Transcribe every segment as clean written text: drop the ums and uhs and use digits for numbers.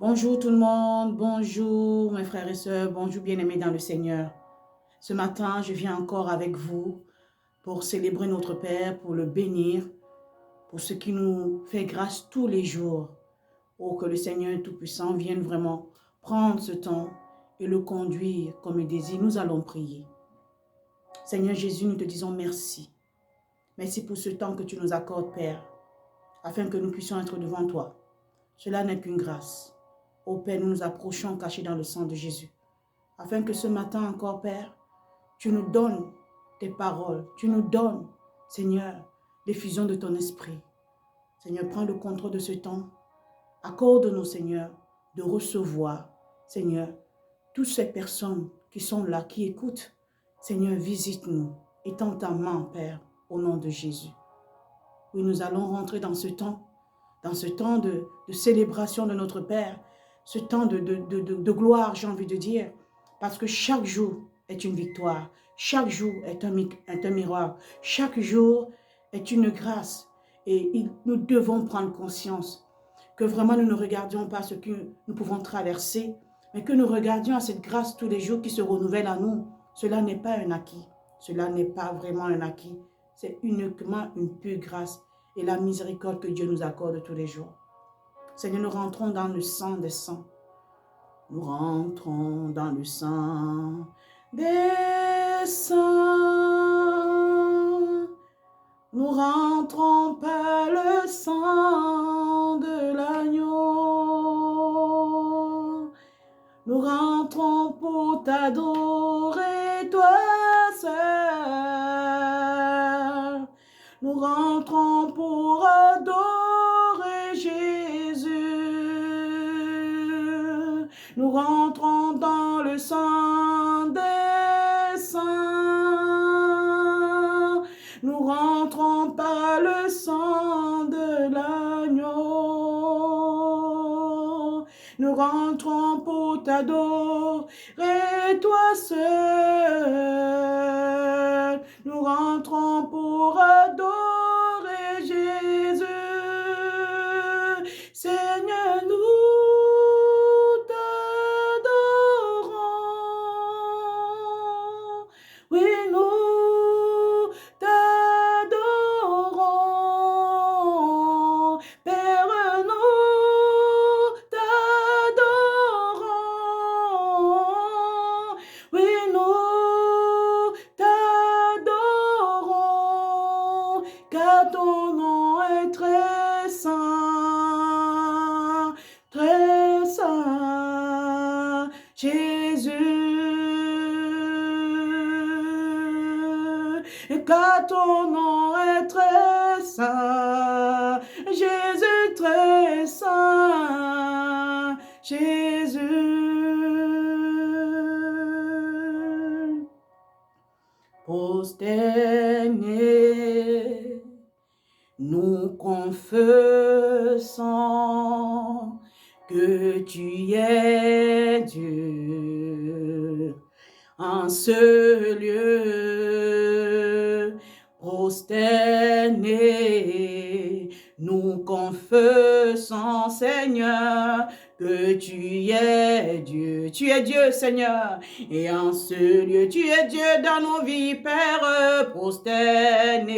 Bonjour tout le monde, bonjour mes frères et sœurs, bonjour bien-aimés dans le Seigneur. Ce matin, je viens encore avec vous pour célébrer notre Père, pour le bénir, pour ce qui nous fait grâce tous les jours. Oh, que le Seigneur Tout-Puissant vienne vraiment prendre ce temps et le conduire comme il désire. Nous allons prier. Seigneur Jésus, nous te disons merci. Merci pour ce temps que tu nous accordes, Père, afin que nous puissions être devant toi. Cela n'est qu'une grâce. Ô Père, nous nous approchons cachés dans le sang de Jésus, afin que ce matin encore, Père, tu nous donnes tes paroles, tu nous donnes, Seigneur, l'effusion de ton esprit. Seigneur, prends le contrôle de ce temps. Accorde-nous, Seigneur, de recevoir, Seigneur, toutes ces personnes qui sont là, qui écoutent. Seigneur, visite-nous. Étends ta main, Père, au nom de Jésus. Oui, nous allons rentrer dans ce temps de célébration de notre Père, ce temps de gloire, j'ai envie de dire, parce que chaque jour est une victoire, chaque jour est un miracle, chaque jour est une grâce. Et nous devons prendre conscience que vraiment nous ne regardions pas ce que nous pouvons traverser, mais que nous regardions à cette grâce tous les jours qui se renouvelle à nous. Cela n'est pas un acquis, cela n'est pas vraiment un acquis, c'est uniquement une pure grâce et la miséricorde que Dieu nous accorde tous les jours. Seigneur, nous rentrons dans le sang des saints. Nous rentrons dans le sang des saints. Nous rentrons par le sang de l'agneau. Nous rentrons pour t'adorer, toi seul. Nous rentrons pour adorer Jésus. Nous rentrons dans le sang des saints. Nous rentrons par le sang de l'agneau. Nous rentrons pour t'adorer, toi seul. Nous rentrons pour adorer Jésus. Seigneur, nous t'adorons. Oui, nous t'adorons. Père, nous t'adorons. Oui, nous t'adorons, car ton nom est très saint, Jésus. Car ton nom est très saint, Jésus très saint, Jésus. Prosternés, nous confessons que tu es Dieu en ce lieu. Prosternés, nous confessons, Seigneur, que tu es Dieu. Tu es Dieu, Seigneur. Et en ce lieu, tu es Dieu dans nos vies, Père. Prosternés,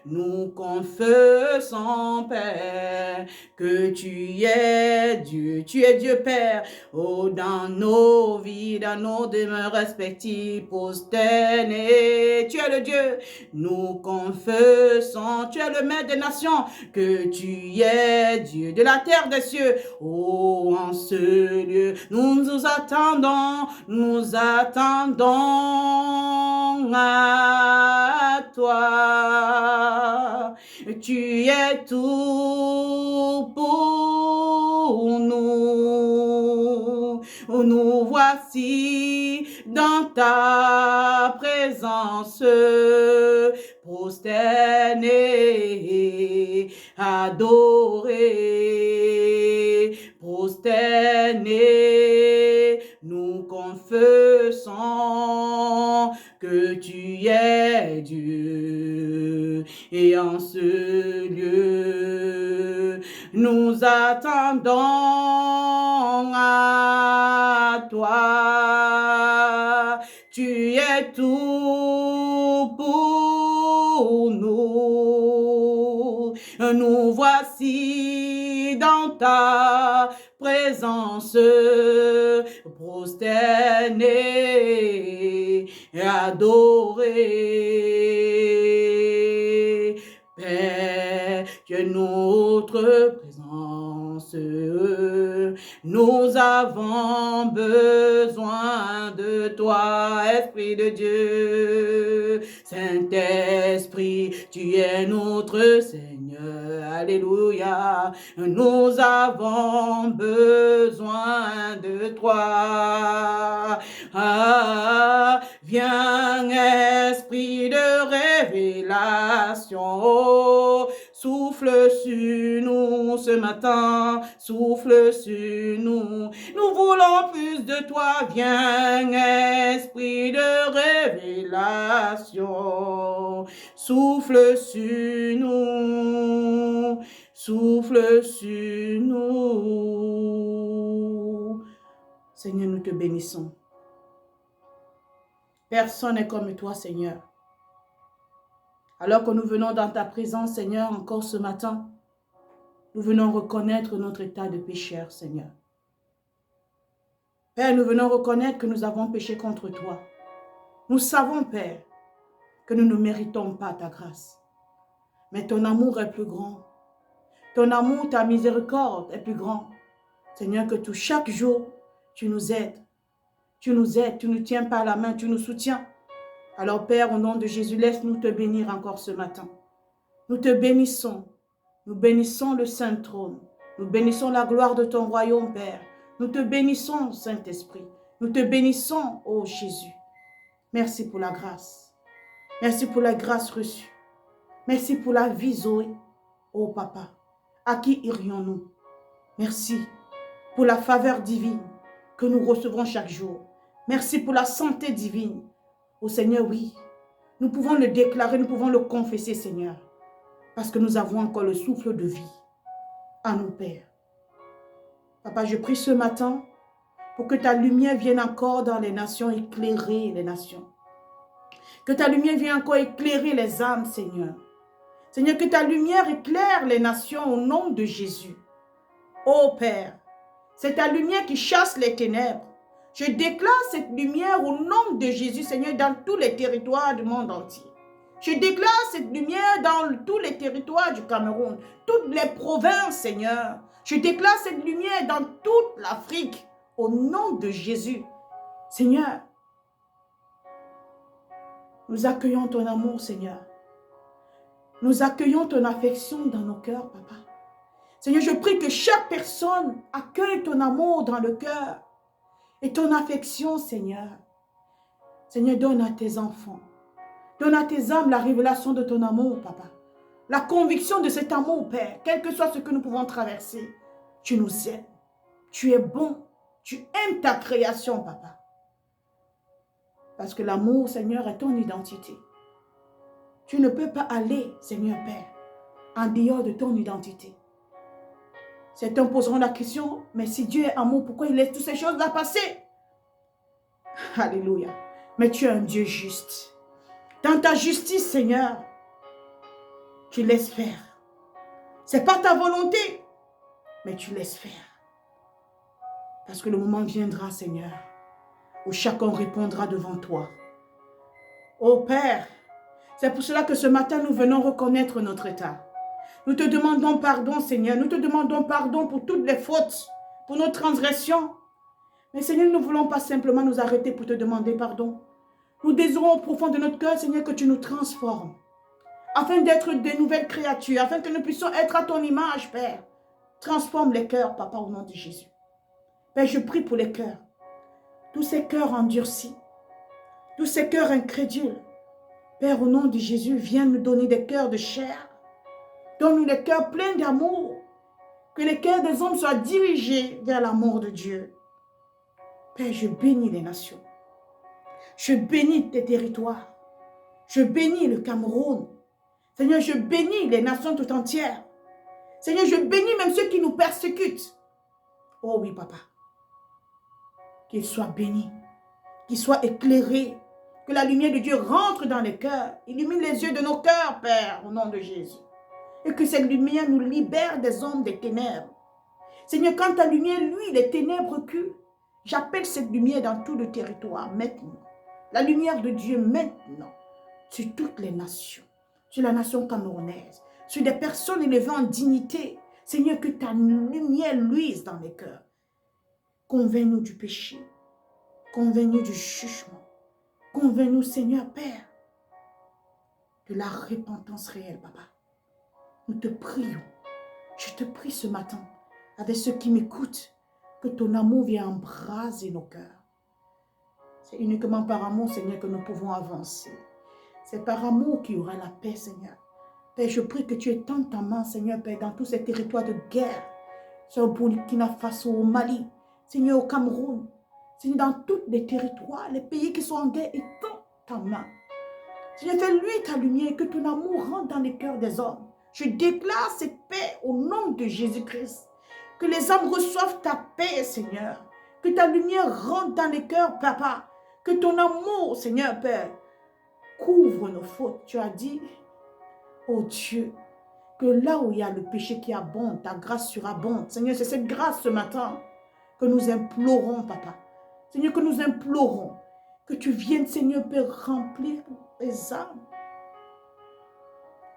nous confessons, Père, que tu es Dieu. Tu es Dieu, Père. Oh, dans nos vies, dans nos demeures respectives, prosternés, tu es le Dieu. Nous confessons, tu es le Maître des nations, que tu es Dieu de la terre des cieux. Oh, en ce lieu, nous nous attendons à toi. Tu es tout pour nous. Nous voici dans ta présence, prosternés, adorés, prosternés, nous confessons que tu es Dieu. Et en ce lieu, nous attendons à toi. Tu es tout pour nous. Nous voici dans ta présence, prosternés et adorés. Père, que notre présence, nous avons besoin de toi, Esprit de Dieu. Saint-Esprit, tu es notre Seigneur. Alléluia. Nous avons besoin de toi. Ah, viens, Esprit de révélation. Souffle sur nous ce matin, souffle sur nous. Nous voulons plus de toi, viens, Esprit de révélation. Souffle sur nous, souffle sur nous. Seigneur, nous te bénissons. Personne n'est comme toi, Seigneur. Alors que nous venons dans ta présence, Seigneur, encore ce matin, nous venons reconnaître notre état de pécheur, Seigneur. Père, nous venons reconnaître que nous avons péché contre toi. Nous savons, Père, que nous ne méritons pas ta grâce. Mais ton amour est plus grand. Ton amour, ta miséricorde est plus grand. Seigneur, que chaque jour, tu nous aides. Tu nous aides, tu nous tiens par la main, tu nous soutiens. Alors Père, au nom de Jésus, laisse-nous te bénir encore ce matin. Nous te bénissons. Nous bénissons le Saint-Trône. Nous bénissons la gloire de ton royaume, Père. Nous te bénissons, Saint-Esprit. Nous te bénissons, ô Jésus. Merci pour la grâce. Merci pour la grâce reçue. Merci pour la vie, Zoé, ô Papa. À qui irions-nous? Merci pour la faveur divine que nous recevons chaque jour. Merci pour la santé divine. Ô Seigneur, oui, nous pouvons le déclarer, nous pouvons le confesser, Seigneur, parce que nous avons encore le souffle de vie à nous, Père. Papa, je prie ce matin pour que ta lumière vienne encore dans les nations, éclairer les nations. Que ta lumière vienne encore éclairer les âmes, Seigneur. Seigneur, que ta lumière éclaire les nations au nom de Jésus. Ô Père, c'est ta lumière qui chasse les ténèbres. Je déclare cette lumière au nom de Jésus, Seigneur, dans tous les territoires du monde entier. Je déclare cette lumière dans tous les territoires du Cameroun, toutes les provinces, Seigneur. Je déclare cette lumière dans toute l'Afrique, au nom de Jésus. Seigneur, nous accueillons ton amour, Seigneur. Nous accueillons ton affection dans nos cœurs, Papa. Seigneur, je prie que chaque personne accueille ton amour dans le cœur et ton affection, Seigneur. Seigneur, donne à tes enfants, donne à tes âmes la révélation de ton amour, Papa. La conviction de cet amour, Père, quel que soit ce que nous pouvons traverser. Tu nous aimes, tu es bon, tu aimes ta création, Papa. Parce que l'amour, Seigneur, est ton identité. Tu ne peux pas aller, Seigneur Père, en dehors de ton identité. Certains poseront la question, mais si Dieu est amour, pourquoi il laisse toutes ces choses-là passer? Alléluia. Mais tu es un Dieu juste. Dans ta justice, Seigneur, tu laisses faire. Ce n'est pas ta volonté, mais tu laisses faire. Parce que le moment viendra, Seigneur, où chacun répondra devant toi. Ô Père, c'est pour cela que ce matin, nous venons reconnaître notre état. Nous te demandons pardon, Seigneur. Nous te demandons pardon pour toutes les fautes, pour nos transgressions. Mais Seigneur, nous ne voulons pas simplement nous arrêter pour te demander pardon. Nous désirons au profond de notre cœur, Seigneur, que tu nous transformes, afin d'être de nouvelles créatures, afin que nous puissions être à ton image, Père. Transforme les cœurs, Papa, au nom de Jésus. Père, je prie pour les cœurs. Tous ces cœurs endurcis, tous ces cœurs incrédules. Père, au nom de Jésus, viens nous donner des cœurs de chair. Donne-nous des cœurs pleins d'amour. Que les cœurs des hommes soient dirigés vers l'amour de Dieu. Père, je bénis les nations. Je bénis tes territoires. Je bénis le Cameroun. Seigneur, je bénis les nations tout entières. Seigneur, je bénis même ceux qui nous persécutent. Oh oui, papa. Qu'ils soient bénis, qu'ils soient éclairés, que la lumière de Dieu rentre dans les cœurs, illumine les yeux de nos cœurs, Père, au nom de Jésus. Et que cette lumière nous libère des hommes des ténèbres. Seigneur, quand ta lumière, lui, les ténèbres reculent, j'appelle cette lumière dans tout le territoire maintenant. La lumière de Dieu maintenant, sur toutes les nations, sur la nation camerounaise, sur des personnes élevées en dignité. Seigneur, que ta lumière luise dans les cœurs. Convainc-nous du péché, convainc-nous du jugement, convainc-nous, Seigneur Père, de la repentance réelle, Papa. Nous te prions, je te prie ce matin, avec ceux qui m'écoutent, que ton amour vienne embraser nos cœurs. C'est uniquement par amour, Seigneur, que nous pouvons avancer. C'est par amour qu'il y aura la paix, Seigneur. Père, je prie que tu étendes ta main, Seigneur, Père, dans tous ces territoires de guerre, sur le Burkina Faso, au Mali, Seigneur, au Cameroun, Seigneur, dans tous les territoires, les pays qui sont en guerre, étends ta main. Seigneur, fais luire ta lumière, que ton amour rentre dans les cœurs des hommes. Je déclare cette paix au nom de Jésus-Christ. Que les hommes reçoivent ta paix, Seigneur. Que ta lumière rentre dans les cœurs, Papa. Que ton amour, Seigneur Père, couvre nos fautes. Tu as dit, oh Dieu, que là où il y a le péché qui abonde, ta grâce surabonde. Seigneur, c'est cette grâce ce matin que nous implorons, Papa. Seigneur, que nous implorons. Que tu viennes, Seigneur Père, remplir les âmes.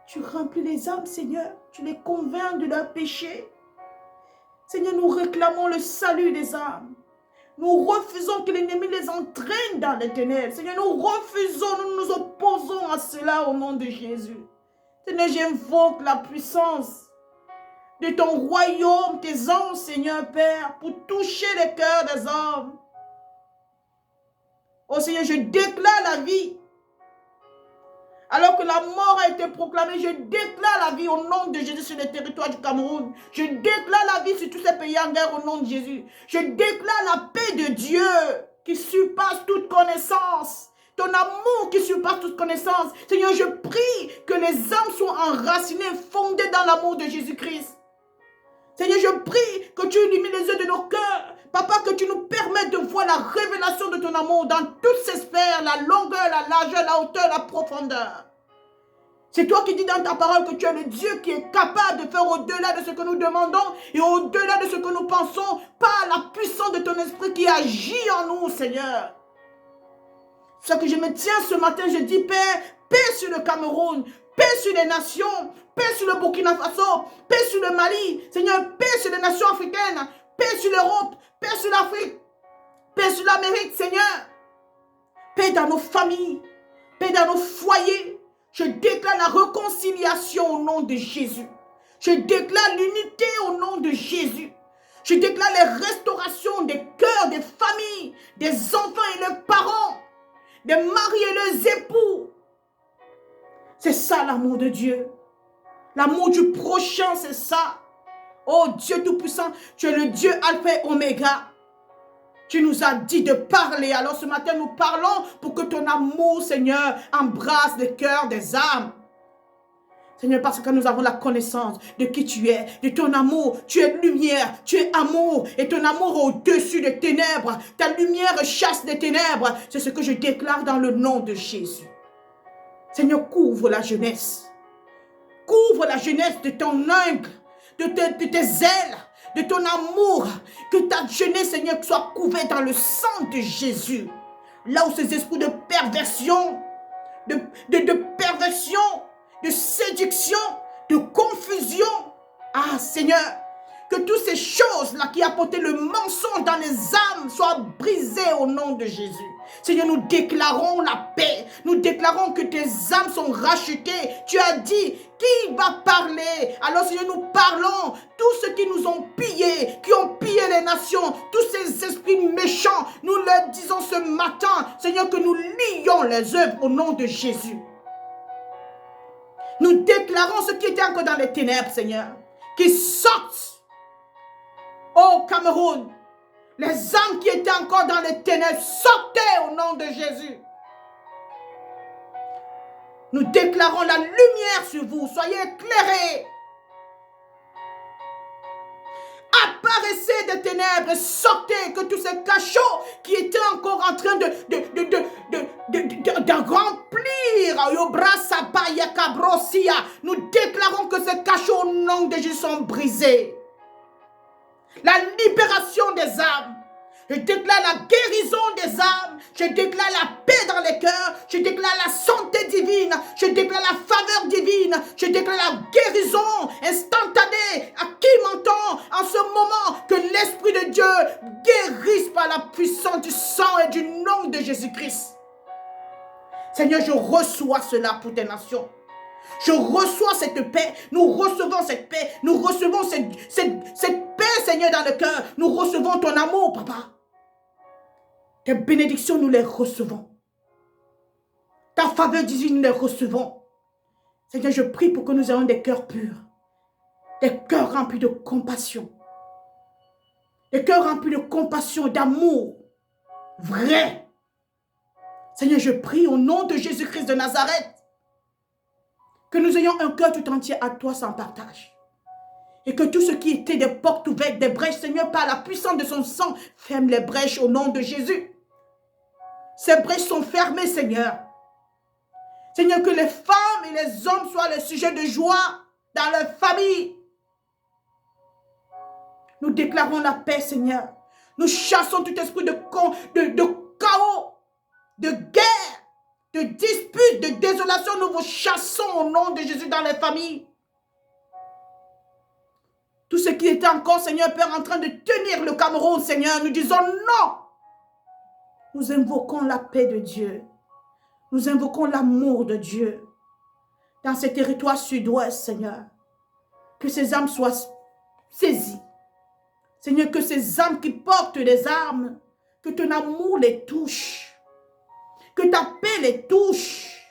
Tu remplis les âmes, Seigneur. Tu les convaincs de leur péché. Seigneur, nous réclamons le salut des âmes. Nous refusons que l'ennemi les entraîne dans les ténèbres. Seigneur, nous refusons, nous nous opposons à cela au nom de Jésus. Seigneur, j'invoque la puissance de ton royaume, tes anges, Seigneur Père, pour toucher les cœurs des hommes. Oh Seigneur, je déclare la vie. Alors que la mort a été proclamée, je déclare la vie au nom de Jésus sur le territoire du Cameroun. Je déclare la vie sur tous ces pays en guerre au nom de Jésus. Je déclare la paix de Dieu qui surpasse toute connaissance. Ton amour qui surpasse toute connaissance. Seigneur, je prie que les âmes soient enracinées, fondées dans l'amour de Jésus-Christ. Seigneur, je prie que tu illumines les yeux de nos cœurs. Papa, que tu nous permettes de voir la révélation de ton amour dans toutes ses sphères, la longueur, la largeur, la hauteur, la profondeur. C'est toi qui dis dans ta parole que tu es le Dieu qui est capable de faire au-delà de ce que nous demandons et au-delà de ce que nous pensons par la puissance de ton esprit qui agit en nous, Seigneur. C'est ça que je me tiens ce matin, je dis, Père, paix sur le Cameroun, paix sur les nations, paix sur le Burkina Faso, paix sur le Mali, Seigneur, paix sur les nations africaines, paix sur l'Europe, paix sur l'Afrique, paix sur l'Amérique, Seigneur. Paix dans nos familles, paix dans nos foyers. Je déclare la réconciliation au nom de Jésus. Je déclare l'unité au nom de Jésus. Je déclare les restaurations des cœurs, des familles, des enfants et leurs parents, des maris et leurs époux. C'est ça l'amour de Dieu. L'amour du prochain, c'est ça. Oh Dieu Tout-Puissant, tu es le Dieu Alpha et Oméga. Tu nous as dit de parler. Alors ce matin, nous parlons pour que ton amour, Seigneur, embrasse le cœur des âmes. Seigneur, parce que nous avons la connaissance de qui tu es, de ton amour. Tu es lumière, tu es amour. Et ton amour est au-dessus des ténèbres. Ta lumière chasse les ténèbres. C'est ce que je déclare dans le nom de Jésus. Seigneur, couvre la jeunesse. Couvre la jeunesse de ton ongle, de tes ailes, de ton amour. Que ta jeunesse, Seigneur, soit couverte dans le sang de Jésus. Là où ces esprits de perversion, de séduction, de confusion. Ah, Seigneur, que toutes ces choses-là qui apportaient le mensonge dans les âmes soient brisées au nom de Jésus. Seigneur, nous déclarons la paix. Nous déclarons que tes âmes sont rachetées. Tu as dit, qui va parler? Alors, Seigneur, nous parlons. Tous ceux qui nous ont pillés, qui ont pillé les nations, tous ces esprits méchants, nous leur disons ce matin, Seigneur, que nous lions les œuvres au nom de Jésus. Nous déclarons ceux qui étaient encore dans les ténèbres, Seigneur, qui sortent. Au Cameroun, les âmes qui étaient encore dans les ténèbres, sortez au nom de Jésus. Nous déclarons la lumière sur vous. Soyez éclairés. Disparaissez des ténèbres, sortez, que tous ces cachots qui étaient encore en train de remplir, nous déclarons que ces cachots au nom de Jésus sont brisés. La libération des âmes. Je déclare la guérison des âmes. Je déclare la paix dans les cœurs. Je déclare la santé divine. Je déclare la faveur divine. Je déclare la guérison instantanée. À qui m'entend en ce moment, que l'Esprit de Dieu guérisse par la puissance du sang et du nom de Jésus-Christ. Seigneur, je reçois cela pour tes nations. Je reçois cette paix. Nous recevons cette paix. Nous recevons cette paix, Seigneur, dans le cœur. Nous recevons ton amour, Papa. Tes bénédictions, nous les recevons. Ta faveur divine, nous les recevons. Seigneur, je prie pour que nous ayons des cœurs purs. Des cœurs remplis de compassion. Des cœurs remplis de compassion, d'amour vrai. Seigneur, je prie au nom de Jésus-Christ de Nazareth que nous ayons un cœur tout entier à toi sans partage. Et que tout ce qui était des portes ouvertes, des brèches, Seigneur, par la puissance de son sang, ferme les brèches au nom de Jésus. Ces brèches sont fermées, Seigneur. Seigneur, que les femmes et les hommes soient le sujet de joie dans leur famille. Nous déclarons la paix, Seigneur. Nous chassons tout esprit de chaos, de guerre, de disputes, de désolation. Nous vous chassons au nom de Jésus dans les familles. Tout ce qui était encore, Seigneur, Père, en train de tenir le Cameroun, Seigneur, nous disons non. Nous invoquons la paix de Dieu. Nous invoquons l'amour de Dieu dans ces territoires sud-ouest, Seigneur. Que ces âmes soient saisies. Seigneur, que ces âmes qui portent les armes, que ton amour les touche. Que ta paix les touche.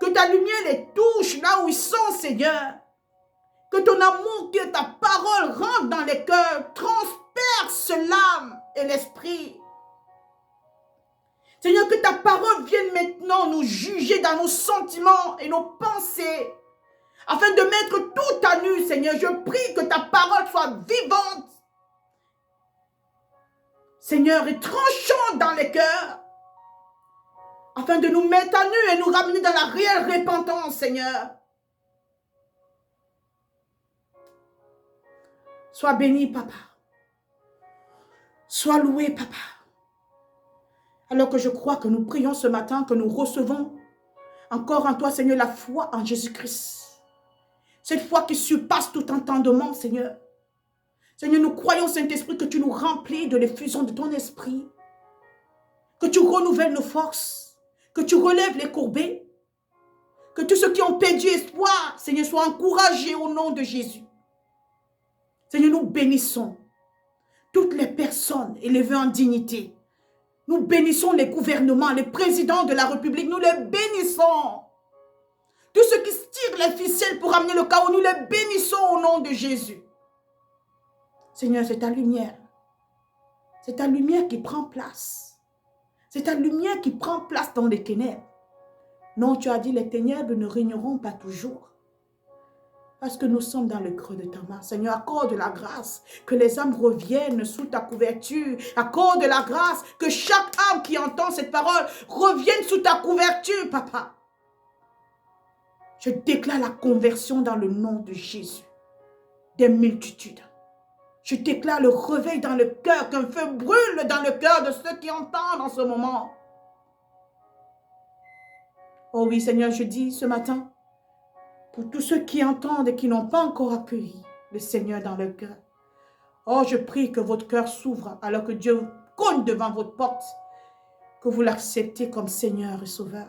Que ta lumière les touche là où ils sont, Seigneur. Que ton amour, que ta parole rentre dans les cœurs, transperce l'âme et l'esprit. Seigneur, que ta parole vienne maintenant nous juger dans nos sentiments et nos pensées, afin de mettre tout à nu, Seigneur. Je prie que ta parole soit vivante, Seigneur, et tranchante dans les cœurs, afin de nous mettre à nu et nous ramener dans la réelle repentance, Seigneur. Sois béni, Papa. Sois loué, Papa. Alors que je crois que nous prions ce matin, que nous recevons encore en toi, Seigneur, la foi en Jésus-Christ. Cette foi qui surpasse tout entendement, Seigneur. Seigneur, nous croyons, Saint-Esprit, que tu nous remplis de l'effusion de ton esprit. Que tu renouvelles nos forces. Que tu relèves les courbés. Que tous ceux qui ont perdu espoir, Seigneur, soient encouragés au nom de Jésus. Seigneur, nous bénissons toutes les personnes élevées en dignité. Nous bénissons les gouvernements, les présidents de la République. Nous les bénissons. Tous ceux qui tirent les ficelles pour amener le chaos, nous les bénissons au nom de Jésus. Seigneur, c'est ta lumière. C'est ta lumière qui prend place. C'est ta lumière qui prend place dans les ténèbres. Non, tu as dit, les ténèbres ne régneront pas toujours. Parce que nous sommes dans le creux de ta main. Seigneur, accorde la grâce que les âmes reviennent sous ta couverture. Accorde la grâce que chaque âme qui entend cette parole revienne sous ta couverture, Papa. Je déclare la conversion dans le nom de Jésus des multitudes. Je déclare le réveil dans le cœur, qu'un feu brûle dans le cœur de ceux qui entendent en ce moment. Oh oui, Seigneur, je dis ce matin, pour tous ceux qui entendent et qui n'ont pas encore accueilli le Seigneur dans leur cœur. Oh, je prie que votre cœur s'ouvre alors que Dieu cogne devant votre porte. Que vous l'acceptez comme Seigneur et Sauveur.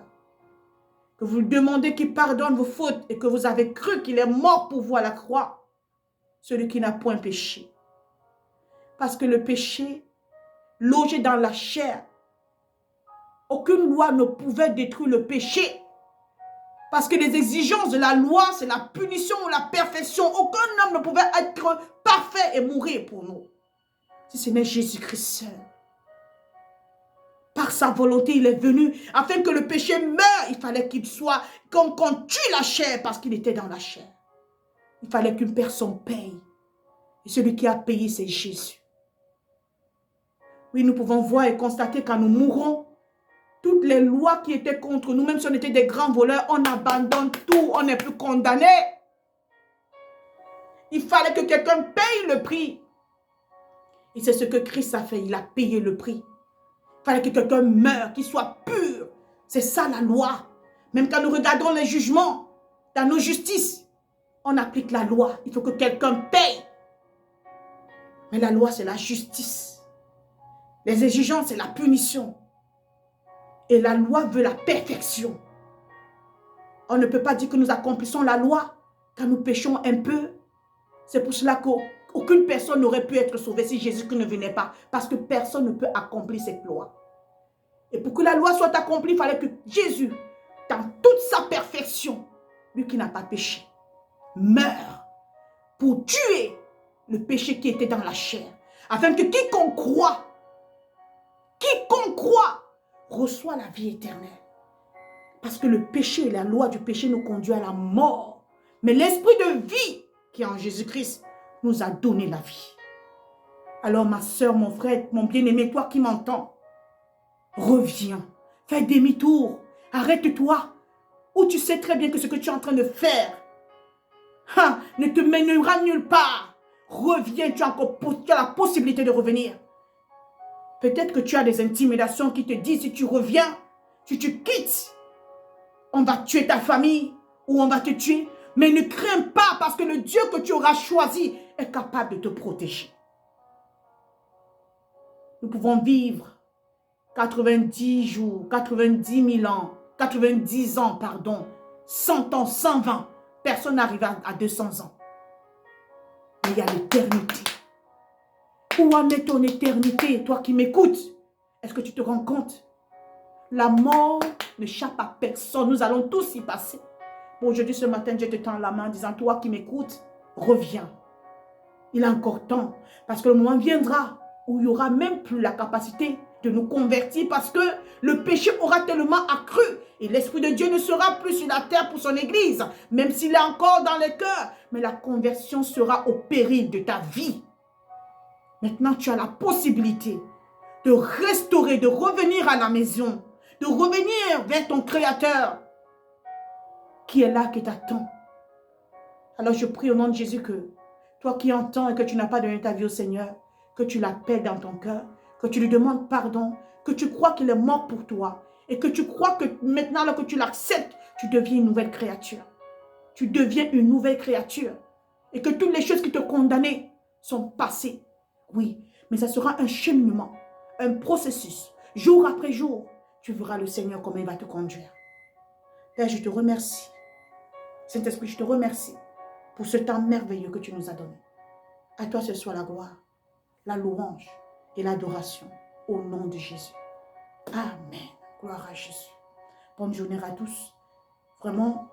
Que vous lui demandez qu'il pardonne vos fautes et que vous avez cru qu'il est mort pour vous à la croix. Celui qui n'a point péché. Parce que le péché, logé dans la chair, aucune loi ne pouvait détruire le péché. Parce que les exigences de la loi, c'est la punition ou la perfection. Aucun homme ne pouvait être parfait et mourir pour nous. Si ce n'est Jésus-Christ seul. Par sa volonté, il est venu afin que le péché meure. Il fallait qu'il soit, qu'on tue la chair parce qu'il était dans la chair. Il fallait qu'une personne paye. Et celui qui a payé, c'est Jésus. Oui, nous pouvons voir et constater quand nous mourrons, toutes les lois qui étaient contre nous, même si on était des grands voleurs, on abandonne tout, on n'est plus condamné. Il fallait que quelqu'un paye le prix. Et c'est ce que Christ a fait, il a payé le prix. Il fallait que quelqu'un meure, qu'il soit pur. C'est ça la loi. Même quand nous regardons les jugements, dans nos justices, on applique la loi. Il faut que quelqu'un paye. Mais la loi, c'est la justice. Les exigences, c'est la punition. Et la loi veut la perfection. On ne peut pas dire que nous accomplissons la loi quand nous péchons un peu. C'est pour cela qu'aucune personne n'aurait pu être sauvée si Jésus ne venait pas. Parce que personne ne peut accomplir cette loi. Et pour que la loi soit accomplie, il fallait que Jésus, dans toute sa perfection, lui qui n'a pas péché, meure pour tuer le péché qui était dans la chair. Afin que quiconque croit, reçoit la vie éternelle. Parce que le péché, la loi du péché nous conduit à la mort. Mais l'esprit de vie qui est en Jésus-Christ nous a donné la vie. Alors ma soeur, mon frère, mon bien-aimé, toi qui m'entends, reviens, fais demi-tour, arrête-toi. Ou tu sais très bien que ce que tu es en train de faire ne te mènera nulle part. Reviens, tu as la possibilité de revenir. Peut-être que tu as des intimidations qui te disent si tu reviens, si tu quittes, on va tuer ta famille ou on va te tuer. Mais ne crains pas parce que le Dieu que tu auras choisi est capable de te protéger. Nous pouvons vivre 90 jours, 90 000 ans, 90 ans, pardon, 100 ans, 120. Personne n'arrive à 200 ans. Mais il y a l'éternité. Où en est ton éternité, toi qui m'écoutes? Est-ce que tu te rends compte? La mort n'échappe à personne. Nous allons tous y passer. Bon, aujourd'hui, ce matin, Dieu te tend la main en disant, toi qui m'écoutes, reviens. Il est encore temps. Parce que le moment viendra où il n'y aura même plus la capacité de nous convertir parce que le péché aura tellement accru et l'Esprit de Dieu ne sera plus sur la terre pour son Église, même s'il est encore dans les cœurs. Mais la conversion sera au péril de ta vie. Maintenant, tu as la possibilité de restaurer, de revenir à la maison, de revenir vers ton Créateur qui est là, qui t'attend. Alors je prie au nom de Jésus que toi qui entends et que tu n'as pas donné ta vie au Seigneur, que tu l'appelles dans ton cœur, que tu lui demandes pardon, que tu crois qu'il est mort pour toi et que tu crois que maintenant que tu l'acceptes, tu deviens une nouvelle créature. Tu deviens une nouvelle créature et que toutes les choses qui te condamnaient sont passées. Oui, mais ça sera un cheminement, un processus. Jour après jour, tu verras le Seigneur comment il va te conduire. Père, je te remercie. Saint-Esprit, je te remercie pour ce temps merveilleux que tu nous as donné. À toi ce soit la gloire, la louange et l'adoration au nom de Jésus. Amen. Gloire à Jésus. Bonne journée à tous. Vraiment,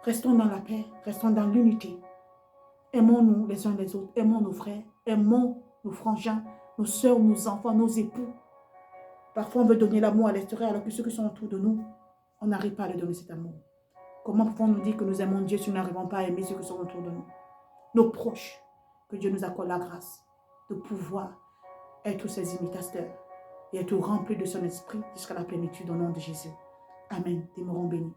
restons dans la paix, restons dans l'unité. Aimons-nous les uns les autres, aimons nos frères, aimons nos frangins, nos soeurs, nos enfants, nos époux. Parfois, on veut donner l'amour à l'extérieur alors que ceux qui sont autour de nous, on n'arrive pas à leur donner cet amour. Comment pouvons-nous dire que nous aimons Dieu si nous n'arrivons pas à aimer ceux qui sont autour de nous? Nos proches, que Dieu nous accorde la grâce de pouvoir être ses imitateurs et être remplis de son esprit jusqu'à la plénitude au nom de Jésus. Amen. Demeurons bénis.